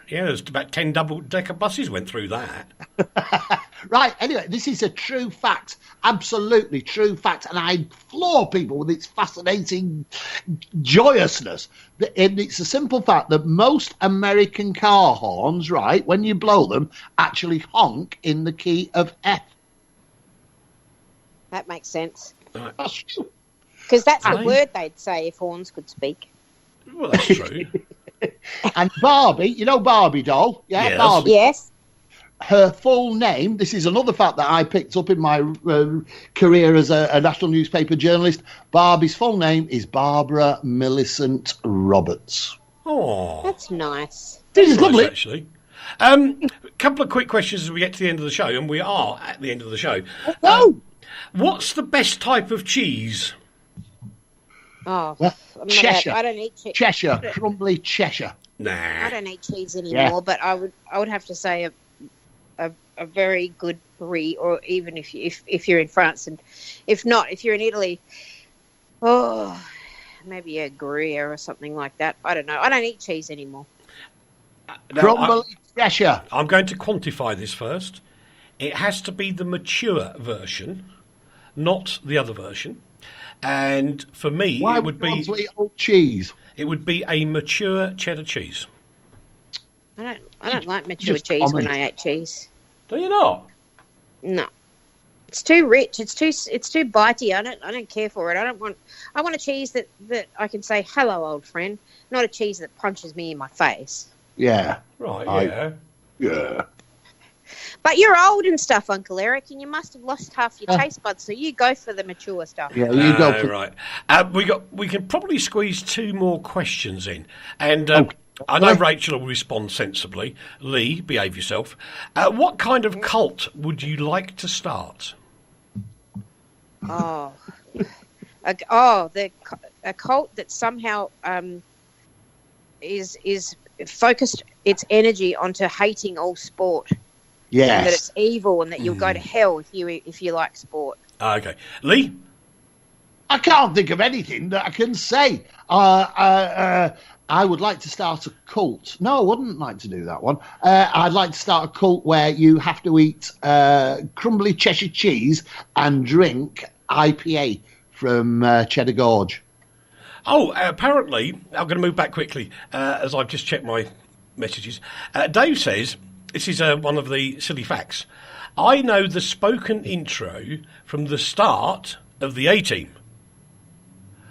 Yeah, there's about 10 double-decker buses went through that. Right, anyway, this is a true fact. Absolutely true fact. And I floor people with its fascinating joyousness. And it's a simple fact that most American car horns, right, when you blow them, actually honk in the key of F. That makes sense. That's true. Because that's the word they'd say if horns could speak. Well, that's true. And Barbie, you know Barbie doll? Yeah, Yes. Barbie. Yes. Her full name, this is another fact that I picked up in my career as a national newspaper journalist. Barbie's full name is Barbara Millicent Roberts. Oh, That's nice. This is nice, lovely. actually. A couple of quick questions as we get to the end of the show, and we are at the end of the show. Oh, What's the best type of cheese? Oh, Well, I'm not Cheshire. I don't eat cheese. Cheshire, crumbly Cheshire. I Nah. don't eat cheese anymore, but I would have to say a very good brie, or even if you're in France, and if not, if you're in Italy, maybe a Gruyere or something like that. I don't know. I don't eat cheese anymore. Now, Crumbly Cheshire. I'm going to quantify this first. It has to be the mature version, not the other version. And for me, Why it would you want be to eat old cheese? it would be a mature cheddar cheese. I don't like mature Just cheese when common. I eat cheese. Do you not? No. It's too rich. It's too bitey. I don't care for it. I want a cheese that I can say hello, old friend, not a cheese that punches me in my face. Yeah. Right, I- yeah. Yeah. But you're old and stuff, Uncle Eric, and you must have lost half your taste buds. So you go for the mature stuff. Yeah, you go for Right. We can probably squeeze two more questions in. And I know Rachel will respond sensibly. Lee, behave yourself. What kind of cult would you like to start? Oh, a cult that somehow is focused its energy onto hating all sport, and that Yes. it's evil, and that you'll go to hell if you like sport. Okay. Lee? I can't think of anything that I can say. I would like to start a cult. No, I wouldn't like to do that one. I'd like to start a cult where you have to eat crumbly Cheshire cheese and drink IPA from Cheddar Gorge. Oh, apparently, I'm going to move back quickly as I've just checked my messages. Dave says, this is one of the silly facts, I know the spoken intro from the start of the A-Team.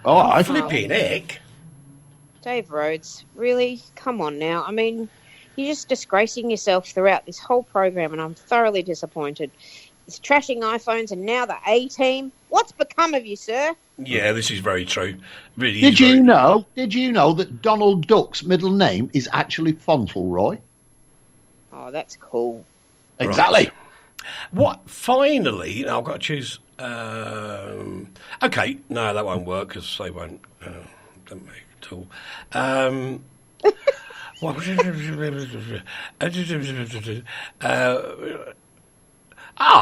Oh, I Flipping heck. Dave Rhodes, really? Come on now. I mean, you're just disgracing yourself throughout this whole program, and I'm thoroughly disappointed. It's trashing iPhones, and now the A-Team. What's become of you, sir? Yeah, this is very true. Really Did is you very- know? Did you know that Donald Duck's middle name is actually Fauntleroy? Oh, that's cool. Exactly. What, finally, now I've got to choose, okay, no, that won't work because they won't, don't make it at all.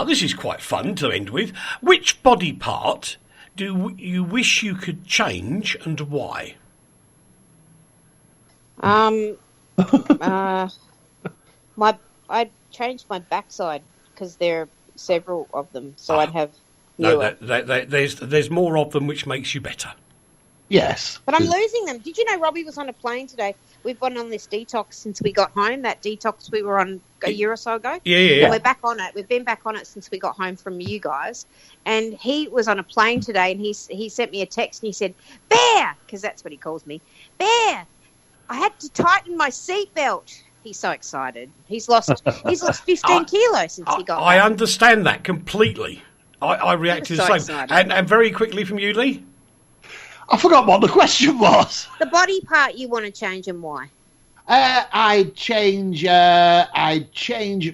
This is quite fun to end with. Which body part do you wish you could change and why? I'd change my backside because there are several of them, so I'd have No, newer. there's more of them, which makes you better. Yes. But I'm losing them. Did you know Robbie was on a plane today? We've gone on this detox since we got home. That detox we were on a year or so ago. Yeah. And we're back on it. We've been back on it since we got home from you guys. And he was on a plane today, and he sent me a text, and he said, "Bear," because that's what he calls me. "Bear, I had to tighten my seatbelt." He's so excited. He's lost 15 kilos since he got I back. understand that completely. I reacted so the same. excited. And very quickly from you, Lee? I forgot what the question was. The body part you want to change, and why? I'd change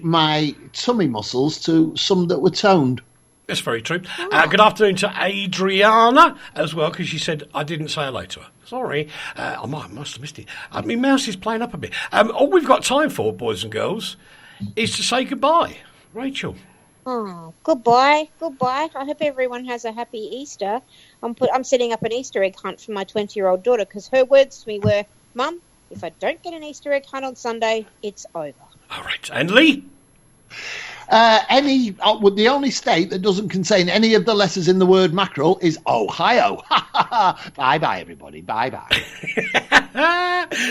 my tummy muscles to some that were toned. That's very true. Good afternoon to Adriana as well, because she said I didn't say hello to her. Sorry. I must have missed it. I mean, mouse is playing up a bit. All we've got time for, boys and girls, is to say goodbye. Rachel. Oh, goodbye. I hope everyone has a happy Easter. I'm setting up an Easter egg hunt for my 20-year-old daughter because her words to me were, "Mum, If I don't get an Easter egg hunt on Sunday, it's over. All right. And Lee? The only state that doesn't contain any of the letters in the word mackerel is Ohio. Bye-bye, everybody. Bye-bye.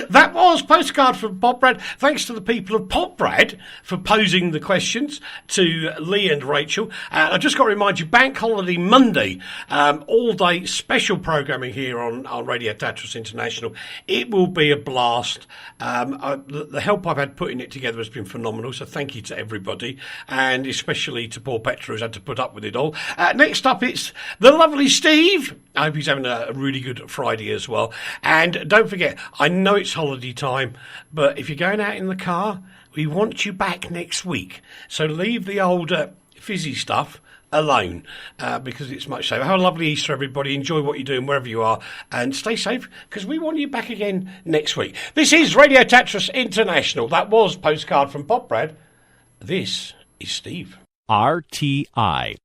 That was Postcard from Poprad. Thanks to the people of Poprad for posing the questions to Lee and Rachel. I just got to remind you, Bank Holiday Monday, all-day special programming here on Radio Tatras International. It will be a blast. The help I've had putting it together has been phenomenal, so thank you to everybody, and especially to poor Petra who's had to put up with it all. Next up, it's the lovely Steve. I hope he's having a really good Friday as well. And don't forget, I know it's holiday time, but if you're going out in the car, we want you back next week. So leave the old fizzy stuff alone because it's much safer. Have a lovely Easter, everybody. Enjoy what you're doing wherever you are, and stay safe because we want you back again next week. This is Radio Tatras International. That was Postcard from Poprad. This is Steve. RTI